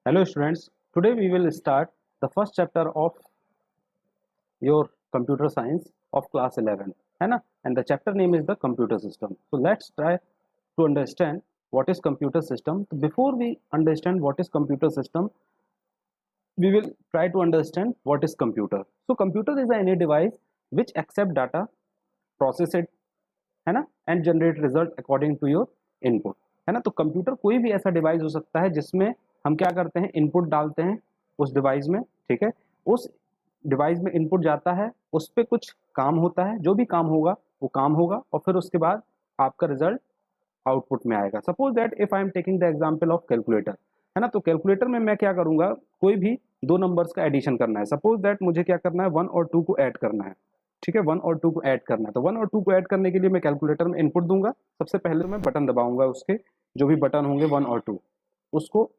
Hello students, today we will start the first chapter of your computer science of class 11, है ना? And the chapter name is the computer system. So let's try to understand what is computer system. So before we understand what is computer system, we will try to understand what is computer. So computer is any device which accept data, process it, है ना, and generate result according to your input, है ना. तो computer कोई भी ऐसा device हो सकता है जिसमें हम क्या करते हैं, इनपुट डालते हैं उस डिवाइस में, ठीक है. उस डिवाइस में इनपुट जाता है, उस पर कुछ काम होता है, जो भी काम होगा वो काम होगा और फिर उसके बाद आपका रिजल्ट आउटपुट में आएगा. Suppose that if I am taking the example of calculator, है ना. तो कैलकुलेटर में मैं क्या करूंगा, कोई भी दो नंबर्स का एडिशन करना है. सपोज दैट मुझे क्या करना है, 1 और 2 को ऐड करना है, ठीक है. 1 और 2 को ऐड करना है, तो 1 और 2 को ऐड करने के लिए मैं कैलकुलेटर में इनपुट दूंगा. सबसे पहले मैं बटन दबाऊंगा, उसके जो भी बटन होंगे 1 और 2 उसको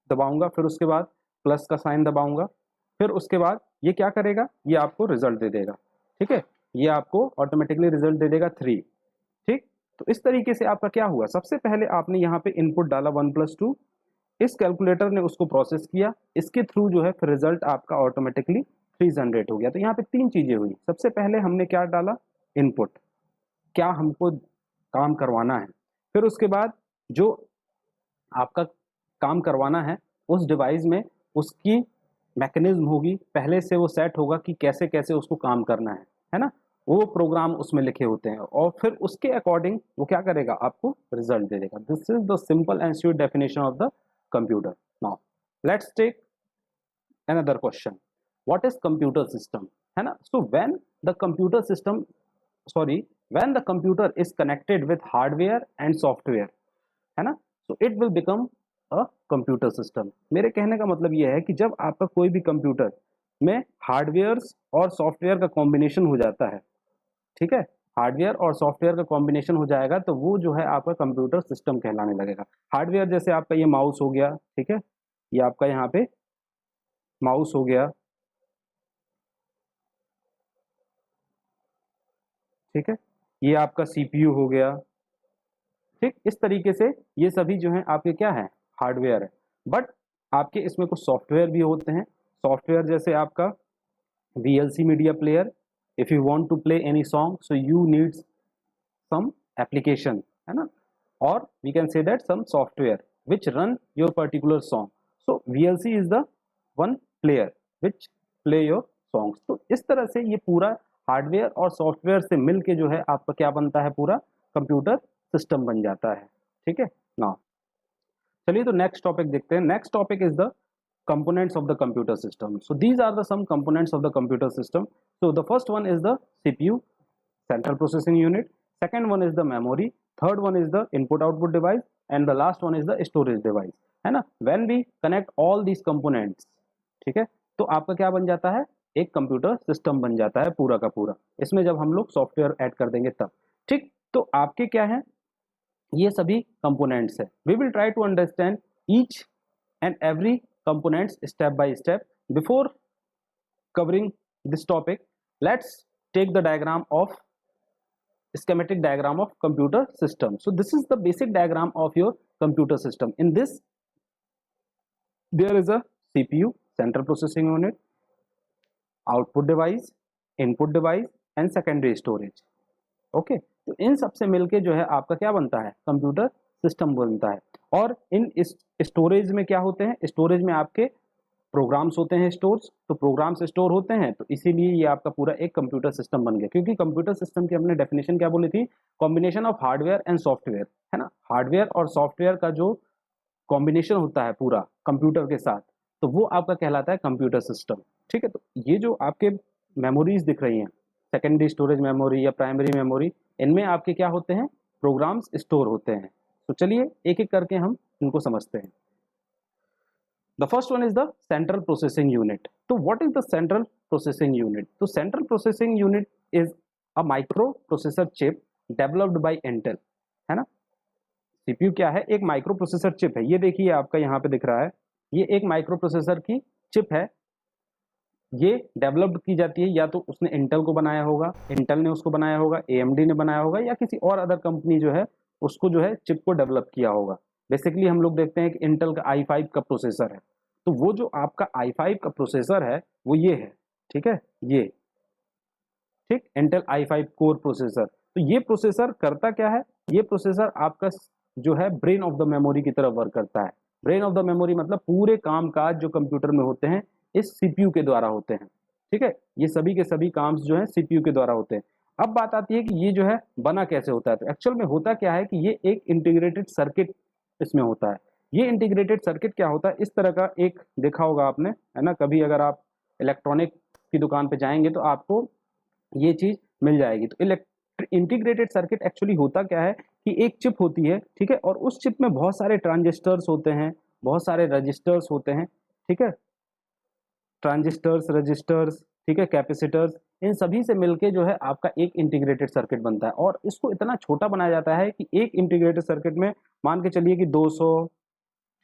दबाऊंगा, फिर उसके बाद प्लस का साइन दबाऊंगा, फिर उसके बाद ये क्या करेगा, ये आपको रिजल्ट दे देगा, ठीक है. ये आपको ऑटोमेटिकली रिजल्ट दे देगा 3, ठीक. तो इस तरीके से आपका क्या हुआ, सबसे पहले आपने यहाँ पे इनपुट डाला 1 + 2, इस कैलकुलेटर ने उसको प्रोसेस किया, इसके थ्रू जो है फिर रिजल्ट आपका ऑटोमेटिकली 3 जनरेट हो गया. तो यहाँ पे 3 चीजें हुई. सबसे पहले हमने क्या डाला, इनपुट, क्या हमको काम करवाना है. फिर उसके बाद जो आपका काम करवाना है उस डिवाइस में उसकी मैकेनिज्म होगी, पहले से वो सेट होगा कि कैसे कैसे उसको काम करना है ना. वो प्रोग्राम उसमें लिखे होते हैं और फिर उसके अकॉर्डिंग वो क्या करेगा, आपको रिजल्ट दे देगा. This is the simple and sweet definition of the computer. Now let's take another question, what is computer system, है ना. So when the computer system, sorry, when the computer is connected with hardware and software, है ना, so it will become a computer system. मेरे कहने का मतलब ये है कि जब आपका कोई भी कंप्यूटर में हार्डवेयर और सॉफ्टवेयर का कॉम्बिनेशन हो जाता है, ठीक है, हार्डवेयर और सॉफ्टवेयर का कॉम्बिनेशन हो जाएगा तो वो जो है आपका कंप्यूटर सिस्टम कहलाने लगेगा. हार्डवेयर जैसे आपका ये माउस हो गया, ठीक है, ये आपका यहाँ पे माउस हो गया, ठीक है, ये आपका सीपीयू हो गया, ठीक. इस तरीके से ये सभी जो है आपके क्या है, हार्डवेयर है. बट आपके इसमें कुछ सॉफ्टवेयर भी होते हैं. सॉफ्टवेयर जैसे आपका VLC media player, if you want to play any song so you need some application, है ना, और we can say that some software which run your particular song. So VLC is the one player which play your songs. तो इस तरह से ये पूरा hardware और सॉफ्टवेयर से मिलके जो है आपका क्या बनता है, पूरा कंप्यूटर सिस्टम बन जाता है, ठीक है ना. चलिए तो नेक्स्ट टॉपिक देखते हैं. Next topic is the components of the computer system. So these are the some components of the computer system. So the first one is the CPU, central processing unit. Second one is the memory. Third one is the input output device, and the last one is the storage device, है ना. When we connect all these components, ठीक है, तो आपका क्या बन जाता है, एक कंप्यूटर सिस्टम बन जाता है पूरा का पूरा. इसमें जब हम लोग सॉफ्टवेयर ऐड कर देंगे तब, ठीक. तो आपके क्या है, ये सभी कंपोनेंट्स है. We will try to understand each and every components step by step. Before covering this topic, let's take the diagram of schematic diagram of computer system. So this is the basic diagram of your computer system. In this there is a CPU, central processing unit, output device, input device and secondary storage. Okay, तो इन सब से मिलके जो है आपका क्या बनता है, कंप्यूटर सिस्टम बनता है. और इन स्टोरेज में क्या होते हैं, स्टोरेज में आपके प्रोग्राम्स होते हैं स्टोर्स. तो प्रोग्राम्स स्टोर होते हैं, तो इसीलिए ये आपका पूरा एक कंप्यूटर सिस्टम बन गया. क्योंकि कंप्यूटर सिस्टम की हमने डेफिनेशन क्या बोली थी, combination of hardware and software, है ना. हार्डवेयर और सॉफ्टवेयर का जो कॉम्बिनेशन होता है पूरा कंप्यूटर के साथ, तो वो आपका कहलाता है कंप्यूटर सिस्टम, ठीक है. तो ये जो आपके मेमोरीज दिख रही हैं, सेकेंडरी स्टोरेज मेमोरी या प्राइमरी मेमोरी, इनमें आपके क्या होते हैं, प्रोग्राम्स स्टोर होते हैं. तो चलिए एक एक करके हम इनको समझते हैं. The first one is the central processing unit. तो what is the central processing unit. तो central processing unit is a microprocessor chip developed by Intel, है ना. सीपीयू क्या है, एक माइक्रो प्रोसेसर चिप है. ये देखिए आपका यहाँ पे दिख रहा है, ये एक माइक्रो प्रोसेसर की चिप है. ये डेवलप्ड की जाती है, या तो उसने इंटेल को बनाया होगा, इंटेल ने उसको बनाया होगा, AMD ने बनाया होगा, या किसी और अदर कंपनी जो है उसको जो है चिप को डेवलप किया होगा. बेसिकली हम लोग देखते हैं कि इंटेल का i5 का प्रोसेसर है, तो वो जो आपका i5 का प्रोसेसर है वो ये है, ठीक है, ये, ठीक, इंटेल i5 कोर प्रोसेसर। तो ये प्रोसेसर करता क्या है, ये प्रोसेसर आपका जो है ब्रेन ऑफ द मेमोरी की तरह वर्क करता है। ब्रेन ऑफ द मेमोरी मतलब पूरे काम काज जो कंप्यूटर में होते हैं इस सीपीयू के द्वारा होते हैं, ठीक है, ये सभी के सभी काम जो है सीपीयू के द्वारा होते हैं। अब बात आती है कि ये जो है बना कैसे होता है। तो एक्चुअल में होता क्या है कि ये एक इंटीग्रेटेड सर्किट इसमें होता है। ये इंटीग्रेटेड सर्किट क्या होता है, इस तरह का एक देखा होगा आपने, है ना, कभी अगर आप इलेक्ट्रॉनिक की दुकान पे जाएंगे तो आपको ये चीज मिल जाएगी। तो इंटीग्रेटेड सर्किट एक्चुअली होता क्या है कि एक चिप होती है, ठीक है, और उस चिप में बहुत सारे ट्रांजिस्टर्स होते हैं, बहुत सारे रजिस्टर्स होते हैं, ठीक है, ट्रांजिस्टर्स, रजिस्टर्स, ठीक है, कैपेसिटर्स, इन सभी से मिलके जो है आपका एक इंटीग्रेटेड सर्किट बनता है। और इसको इतना छोटा बनाया जाता है कि एक इंटीग्रेटेड सर्किट में मान के चलिए कि 200,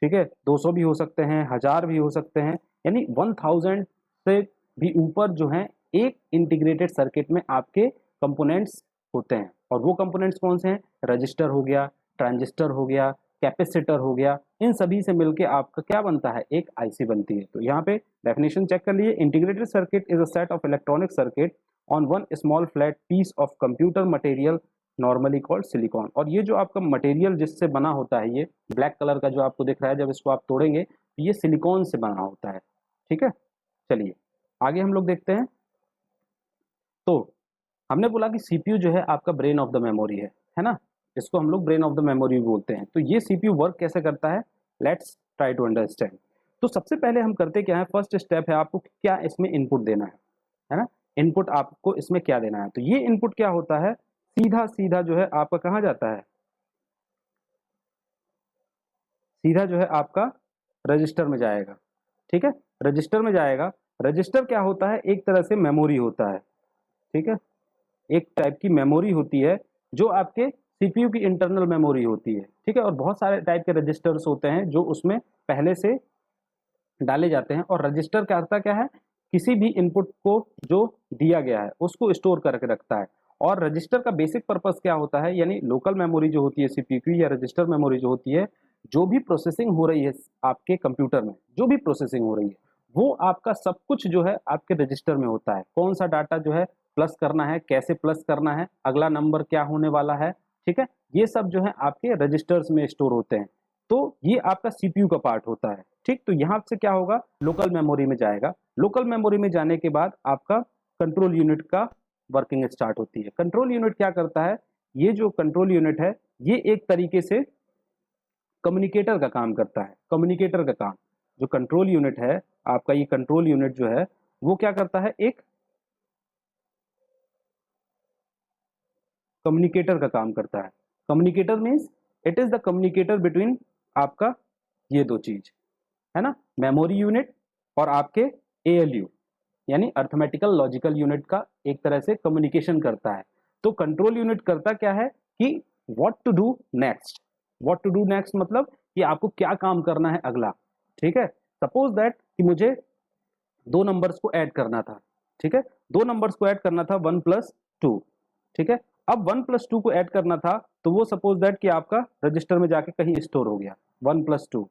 ठीक है, 200 भी हो सकते हैं, 1000 भी हो सकते हैं, यानी 1000 से भी ऊपर जो है एक इंटीग्रेटेड सर्किट में आपके कंपोनेंट्स होते हैं। और वो कंपोनेंट्स कौन से हैं, रजिस्टर हो गया, ट्रांजिस्टर हो गया, कैपेसिटर हो गया, इन सभी से मिलके आपका क्या बनता है, एक आईसी बनती है। तो यहाँ पे डेफिनेशन चेक कर लिए, integrated circuit is a set of electronic circuit on one small flat piece of computer material normally called silicon. और ये जो आपका मटेरियल जिससे बना होता है, ये ब्लैक कलर का जो आपको दिख रहा है, जब इसको आप तोड़ेंगे तो ये सिलिकॉन से बना होता है, ठीक है। चलिए आगे हम लोग देखते हैं। तो हमने बोला कि सीपीयू जो है आपका ब्रेन ऑफ द मेमोरी है ना, इसको हम लोग ब्रेन ऑफ द मेमोरी बोलते हैं। तो ये सीपीयू वर्क कैसे करता है, लेट्स ट्राई टू अंडरस्टैंड। तो सबसे पहले हम करते क्या है, फर्स्ट स्टेप है आपको क्या इसमें इनपुट देना है ना, इनपुट आपको इसमें क्या देना है। तो ये इनपुट क्या होता है, सीधा सीधा जो है आपका कहाँ जाता है, सीधा जो है आपका रजिस्टर में जाएगा, ठीक है, रजिस्टर में जाएगा। रजिस्टर क्या होता है, एक तरह से मेमोरी होता है, ठीक है, एक टाइप की मेमोरी होती है जो आपके सीपीयू की इंटरनल मेमोरी होती है, ठीक है। और बहुत सारे टाइप के रजिस्टर्स होते हैं जो उसमें पहले से डाले जाते हैं। और रजिस्टर करता क्या है, किसी भी इनपुट को जो दिया गया है उसको स्टोर करके रखता है। और रजिस्टर का बेसिक पर्पस क्या होता है, यानी लोकल मेमोरी जो होती है सीपीयू की, या रजिस्टर मेमोरी जो होती है, जो भी प्रोसेसिंग हो रही है आपके कंप्यूटर में, जो भी प्रोसेसिंग हो रही है वो आपका सब कुछ जो है आपके रजिस्टर में होता है। कौन सा डाटा जो है प्लस करना है, कैसे प्लस करना है, अगला नंबर क्या होने वाला है, ठीक है, ये सब जो है आपके रजिस्टर्स में स्टोर होते हैं। तो ये आपका सीपीयू का पार्ट होता है, ठीक। तो यहाँ से क्या होगा, लोकल मेमोरी में जाएगा। लोकल मेमोरी में जाने के बाद आपका कंट्रोल यूनिट का वर्किंग स्टार्ट होती है। कंट्रोल यूनिट क्या करता है, ये जो कंट्रोल यूनिट है ये एक तरीके से कम्युनिकेटर का काम करता है। कम्युनिकेटर का काम, जो कंट्रोल यूनिट है आपका, ये कंट्रोल यूनिट जो है वो क्या करता है, एक कम्युनिकेटर का काम करता है। Communicator means it is the communicator between आपका ये दो चीज, है ना, मेमोरी यूनिट और आपके एएलयू, यानी अर्थमेटिकल लॉजिकल यूनिट का एक तरह से कम्युनिकेशन करता है। तो कंट्रोल यूनिट करता क्या है कि what to do next. What to do next मतलब कि आपको क्या काम करना है अगला, ठीक है। सपोज दैट कि मुझे दो नंबर्स को ऐड करना था, ठीक है, दो नंबर्स को ऐड करना था 1+2, ठीक है। अब 1+2 को ऐड करना था तो वो सपोज दैट कि आपका रजिस्टर में जाके कहीं स्टोर हो गया 1+2,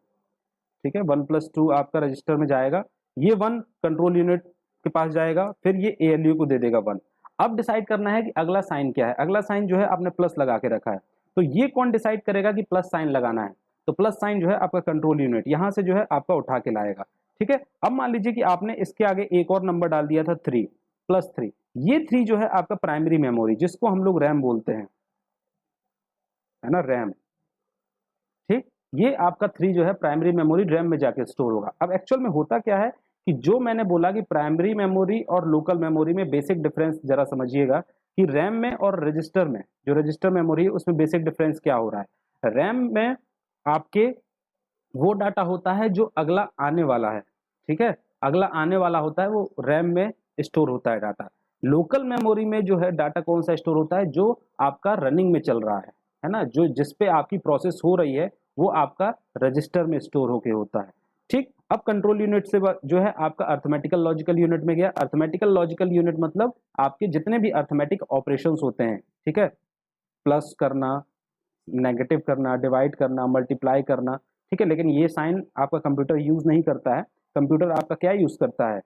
ठीक है, 1+2 आपका रजिस्टर में जाएगा, ये 1 कंट्रोल यूनिट के पास जाएगा, फिर ये एएलयू को दे देगा 1। अब डिसाइड करना है कि अगला साइन क्या है। अगला साइन जो है आपने प्लस लगा के रखा है, तो ये कौन डिसाइड करेगा कि प्लस साइन लगाना है। तो प्लस साइन जो है आपका कंट्रोल यूनिट यहाँ से जो है आपका उठा के लाएगा, ठीक है। अब मान लीजिए कि आपने इसके आगे एक और नंबर डाल दिया था 3, +3, ये 3 जो है आपका प्राइमरी मेमोरी, जिसको हम लोग रैम बोलते हैं, है ना, रैम, ठीक। ये आपका 3 जो है प्राइमरी मेमोरी रैम में जाके स्टोर होगा। अब एक्चुअल में होता क्या है कि जो मैंने बोला कि प्राइमरी मेमोरी और लोकल मेमोरी में बेसिक डिफरेंस जरा समझिएगा कि रैम में और रजिस्टर में, जो रजिस्टर मेमोरी है उसमें बेसिक डिफरेंस क्या हो रहा है। रैम में आपके वो डाटा होता है जो अगला आने वाला है, ठीक है, अगला आने वाला होता है, वो रैम में स्टोर होता है डाटा। लोकल मेमोरी में जो है डाटा कौन सा स्टोर होता है, जो आपका रनिंग में चल रहा है ना, जो जिस पे आपकी प्रोसेस हो रही है वो आपका रजिस्टर में स्टोर होके होता है, ठीक। अब कंट्रोल यूनिट से जो है आपका अर्थमेटिकल लॉजिकल यूनिट में गया। अर्थमेटिकल लॉजिकल यूनिट मतलब आपके जितने भी अर्थमेटिक ऑपरेशंस होते हैं, ठीक है, प्लस करना, नेगेटिव करना, डिवाइड करना, मल्टीप्लाई करना, ठीक है, लेकिन ये साइन आपका कंप्यूटर यूज नहीं करता है। कंप्यूटर आपका क्या यूज़ करता है,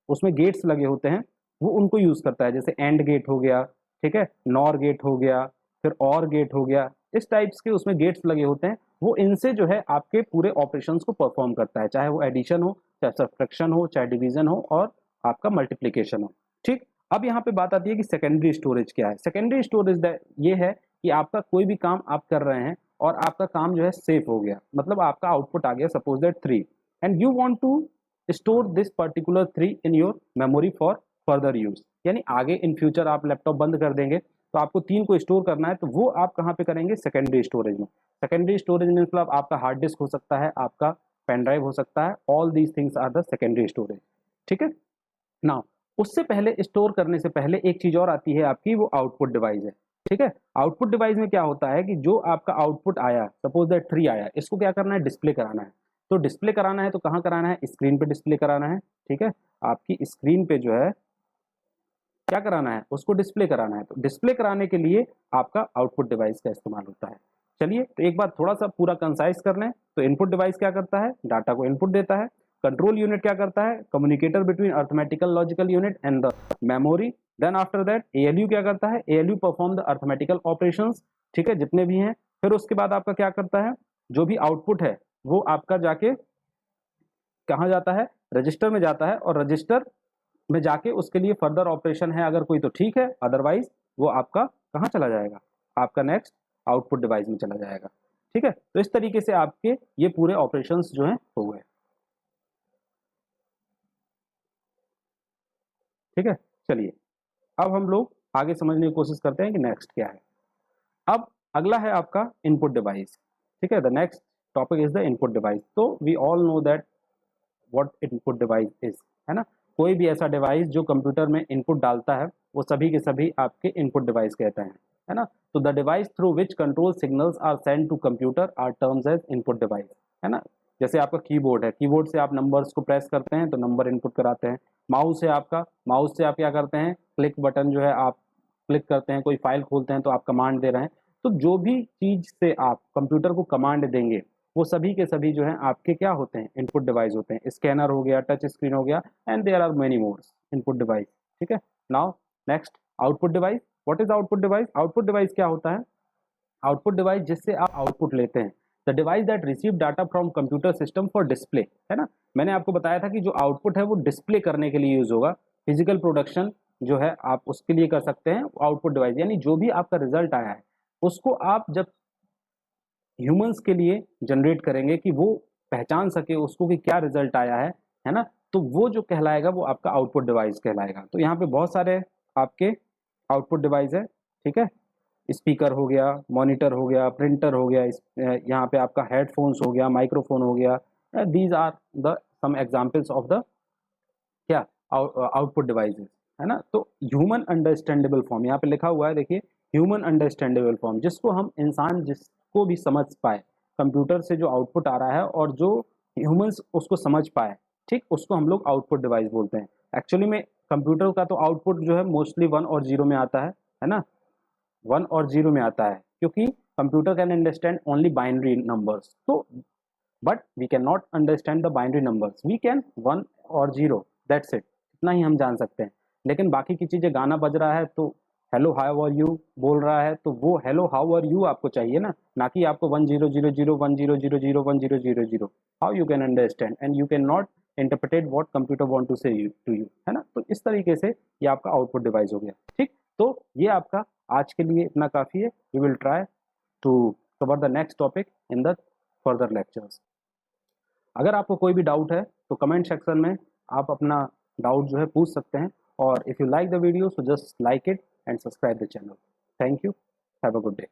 उसमें गेट्स लगे होते हैं, वो उनको यूज़ करता है, जैसे एंड गेट हो गया, ठीक है, नॉर गेट हो गया, फिर और गेट हो गया, इस टाइप्स के उसमें गेट्स लगे होते हैं। वो इनसे जो है आपके पूरे ऑपरेशंस को परफॉर्म करता है, चाहे वो एडिशन हो, चाहे सब्ट्रैक्शन हो, चाहे डिवीजन हो, और आपका मल्टीप्लिकेशन हो। ठीक, अब यहाँ पे बात आती है कि सेकेंडरी स्टोरेज क्या है। सेकेंडरी स्टोरेज ये है कि आपका कोई भी काम आप कर रहे हैं और आपका काम जो है सेफ हो गया, मतलब आपका आउटपुट आ गया suppose that 3, and you want to store this particular 3 in your memory for further use. यानी आगे इन फ्यूचर आप लैपटॉप बंद कर देंगे तो आपको 3 को स्टोर करना है, तो वो आप कहाँ पे करेंगे, सेकेंडरी स्टोरेज में। सेकेंडरी स्टोरेज में मतलब आपका हार्ड डिस्क हो सकता है, आपका पेन ड्राइव हो सकता है, all these things are the secondary storage. ठीक है, नाउ उससे पहले, स्टोर करने से पहले एक चीज और आती है आपकी, वो आउटपुट डिवाइस है। ठीक है, आउटपुट डिवाइस में क्या होता है कि जो आपका आउटपुट आया, सपोज दैट 3 आया, इसको क्या करना है, डिस्प्ले कराना है। तो डिस्प्ले कराना है तो कहाँ कराना है, स्क्रीन पे डिस्प्ले कराना है। ठीक है, आपकी स्क्रीन पे जो है क्या कराना है, उसको डिस्प्ले कराना है। तो डिस्प्ले कराने के लिए आपका आउटपुट डिवाइस का इस्तेमाल होता है। चलिए, तो एक बार थोड़ा सा पूरा कंसाइज कर लें। तो इनपुट डिवाइस क्या करता है, डाटा को इनपुट देता है। कंट्रोल यूनिट क्या करता है, communicator between arithmetical logical unit and the memory. Then after that ALU क्या करता है, ALU perform the arithmetical operations. ठीक है, जितने भी हैं। फिर उसके बाद आपका क्या करता है, जो भी आउटपुट है वो आपका जाके कहाँ जाता है, रजिस्टर में जाता है, और रजिस्टर में जाके उसके लिए फर्दर ऑपरेशन है अगर कोई तो ठीक है, अदरवाइज वो आपका कहाँ चला जाएगा, आपका नेक्स्ट आउटपुट डिवाइस में चला जाएगा। ठीक है, तो इस तरीके से आपके ये पूरे ऑपरेशंस जो हैं हो गए। ठीक है, चलिए अब हम लोग आगे समझने की कोशिश करते हैं कि नेक्स्ट क्या है। अब अगला है आपका इनपुट डिवाइस। ठीक है, the next topic is the input device. तो we all know that what input device is, है ना। कोई भी ऐसा डिवाइस जो कंप्यूटर में इनपुट डालता है वो सभी के सभी आपके इनपुट डिवाइस कहते हैं, है ना। तो the device through which control signals are send to computer are terms as input device, है ना। जैसे आपका कीबोर्ड है, कीबोर्ड से आप नंबर्स को प्रेस करते हैं तो नंबर इनपुट कराते हैं। माउस है आपका, माउस से आप क्या करते हैं, क्लिक बटन जो है आप क्लिक करते हैं, कोई फाइल खोलते हैं तो आप कमांड दे रहे हैं। तो जो भी चीज से आप कंप्यूटर को कमांड देंगे वो सभी के सभी जो हैं आपके क्या होते हैं, इनपुट डिवाइस होते हैं। स्कैनर हो गया, टच स्क्रीन हो गया, and there are many mores input device. ठीक है, now next output device. What is output device, output device क्या होता है, आउटपुट डिवाइस जिससे आप आउटपुट लेते हैं। The device that receive data from computer system for display, है ना। मैंने आपको बताया था कि जो आउटपुट है वो डिस्प्ले करने के लिए यूज होगा। फिजिकल प्रोडक्शन जो है आप उसके लिए कर सकते हैं आउटपुट डिवाइस, यानी जो भी आपका रिजल्ट आया है उसको आप जब ह्यूमंस के लिए जनरेट करेंगे कि वो पहचान सके उसको कि क्या रिजल्ट आया है ना, तो वो जो कहलाएगा वो आपका आउटपुट डिवाइस कहलाएगा। तो यहाँ पे बहुत सारे आपके आउटपुट डिवाइस है। ठीक है, स्पीकर हो गया, मॉनिटर हो गया, प्रिंटर हो गया, यहाँ पे आपका हेडफोन्स हो गया, माइक्रोफोन हो गया। These are the some examples of the क्या आउटपुट डिवाइसेस, है ना। तो ह्यूमन अंडरस्टैंडेबल फॉर्म यहाँ पे लिखा हुआ है, देखिए, ह्यूमन अंडरस्टैंडेबल फॉर्म, जिसको हम इंसान जिसको भी समझ पाए, कंप्यूटर से जो आउटपुट आ रहा है और जो ह्यूमंस उसको समझ पाए, ठीक, उसको हम लोग आउटपुट डिवाइस बोलते हैं। एक्चुअली में कंप्यूटर का तो आउटपुट जो है मोस्टली 1 और 0 में आता है ना, 1 और 0 में आता है, क्योंकि computer can understand only binary numbers. तो but we can not understand the binary numbers, we can 1 और 0, दैट्स इट, इतना ही हम जान सकते हैं। लेकिन बाकी की चीज़ें, गाना बज रहा है तो हेलो हाउ आर यू बोल रहा है, तो वो हेलो हाउ आर यू आपको चाहिए ना कि आपको 1000 1000 how you can understand and you can not interpreted what computer want to say to you, है ना। तो इस तरीके से ये आपका आउटपुट डिवाइस हो गया। ठीक, तो ये आपका आज के लिए इतना काफ़ी है। We will try to cover the next topic in the further lectures. अगर आपको कोई भी डाउट है तो कमेंट सेक्शन में आप अपना डाउट जो है पूछ सकते हैं, और if you like the video so just like it and subscribe the channel. Thank you, have a good day.